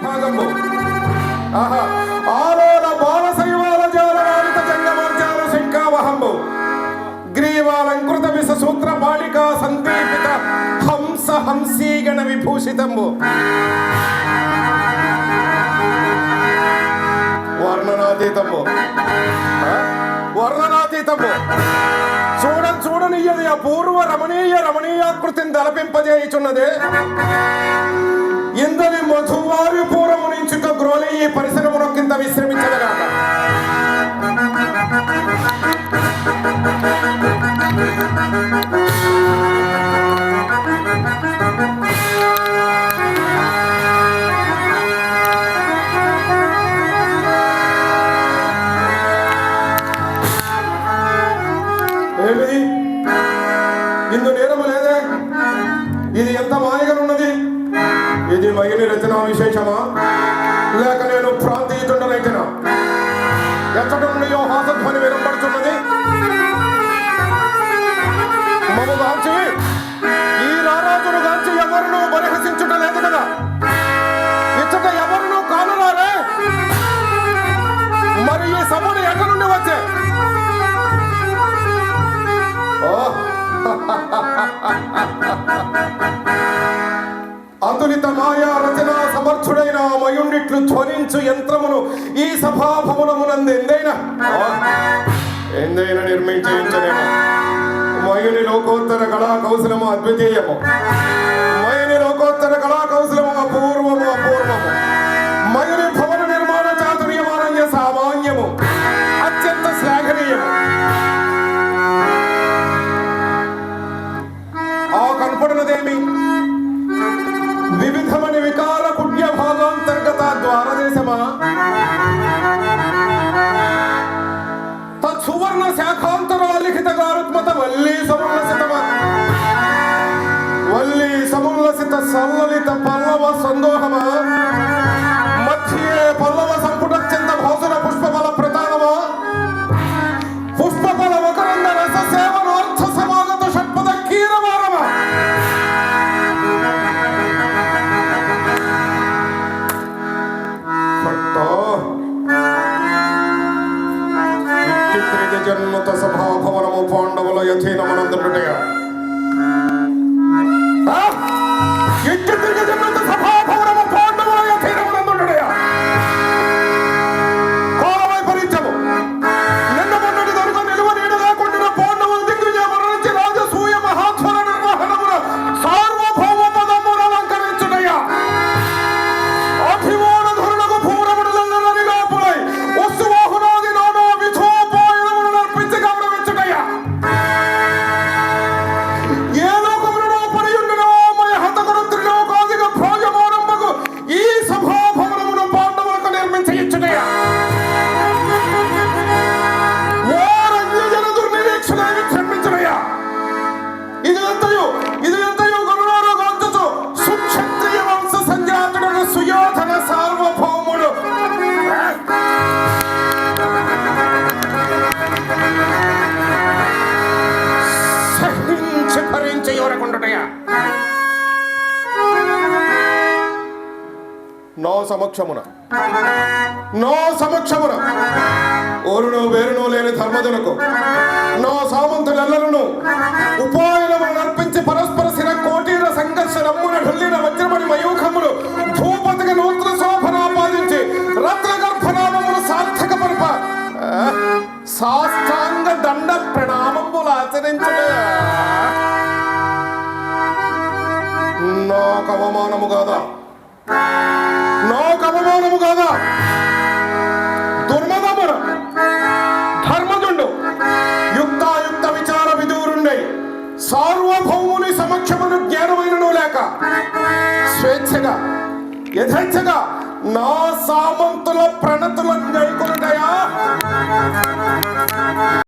భాగము ఆలోల బాలశైవాల జాలవాలిత జంగమర్జాల శంకావహంబు గ్రీవాలంకృత విష సూత్ర బాలికా సందీపిత హంస హంసీగణ విభూషితంబు వర్ణనాతీతము చూడనియ్యది అపూర్వ రమణీయాకృతిని తలపింపజేయుచున్నదే ఇందని మధువారి పూర్వము నుంచుక గ్రోలి ఈ పరిసరమున కింద విశ్రమించదగాక ఇందు నేరము లేదే, ఇది ఎంత మాయగనున్నది? ఇది మగిలి రచనా విశేషమా లేక నేను ప్రాంతీయుడనైతేనా? ఎచ్చట నుండియో హాసధ్వని వినపడుతున్నది. మము గాంచి ఈ రారాజును గాంచి ఎవరునూ పరిహసించుట లేదు కదా, ఇచ్చట ఎవరునూ కానురారే. మరి ఈ సభను ఎక్క నుండి వచ్చే? అతులిత మాయా రచనా సమర్థుడైన మయుండిట్లు ధ్వనించు యంత్రమును ఈ సభాభవనమునందు ఎందైనా నిర్మించేమో. మయుని లోకోత్తర కళా కౌశలము అద్వితీయము, మయుని లోకోత్తర కళా కౌశలము అపూర్వము. మయుని భవన నిర్మాణ చాతుర్యమానయ్య సామాన్యము, అత్యంత శ్లాఘనీయము. ఆ కనపడినదేమి వివిధమని వికార పుణ్య భాగాంతర్గత ద్వారదేశమా? తత్సువర్ణ శాఖాంతరాలిఖిత గారుత్మత వల్లీ సముల్లసిత సల్లలిత పల్లవ సందోహమా? మధ్యే పల్లవ సంపుటత్యంత భౌసన పుష్పబల ప్రధానమా? పుష్పబల మకరంద రస సేవనార్థ సమాగత షట్పద కీరవారమా? జన్మత సభాభవనము పాండవుల యథీనమనందుటయా కాలమై పరిచము నిన్న మొన్నటి దొరక నిలువ నీడ లేకుండా పాండవుల దిగ్విజయ మరణించి రాజసూయ మహాత్వర నిర్వహణమున సార్వభౌమ పదమును అలంకరించుటయా అభిమాన ధరులకు పూరముడులనిగాపులై వస్తువాహునాది నానా విధోపాయనమును నర్పించి గౌరవించుటయా ఏ లోకములలో పడియుండినో మయ హతకుడు త్రిలోకాదిక భోజమారంభకు ఈ సభాభవనమును పాండవులకు నిర్మించయిచ్చుటయా ఇది ఎంతయో గరుడారో గాంచుచు సుక్షత్రియ వంశ సంజాతుడను సుయోధన సార్వభౌముడు సహించి భరించి ఎవరకుండుటయా నో సమక్షమున ఓరును వేరును లేని ధర్మజులకు నో సామంతులెల్లరును ఉపాయనములు నర్పించి పరస్పర శిర కోటీర సంఘర్ష నమ్మున ఢుల్లిన వజ్రమణి మయూఖములు భూపతికి నూతన శోభనాపాదించి రత్నగర్భనామములు సార్థక పరప సాష్టాంగ దండ ప్రణామములు ఆచరించుట నాకు అవమానము కాదా? దుర్మదమున ధర్మజుండు యుక్తాయుక్త విచార విదూరుండై సార్వభౌముని సమక్షమును జ్ఞానమైనను లేక స్వేచ్ఛగా యథేచ్ఛగా నా సామంతుల ప్రణతులను గైకొనుటయా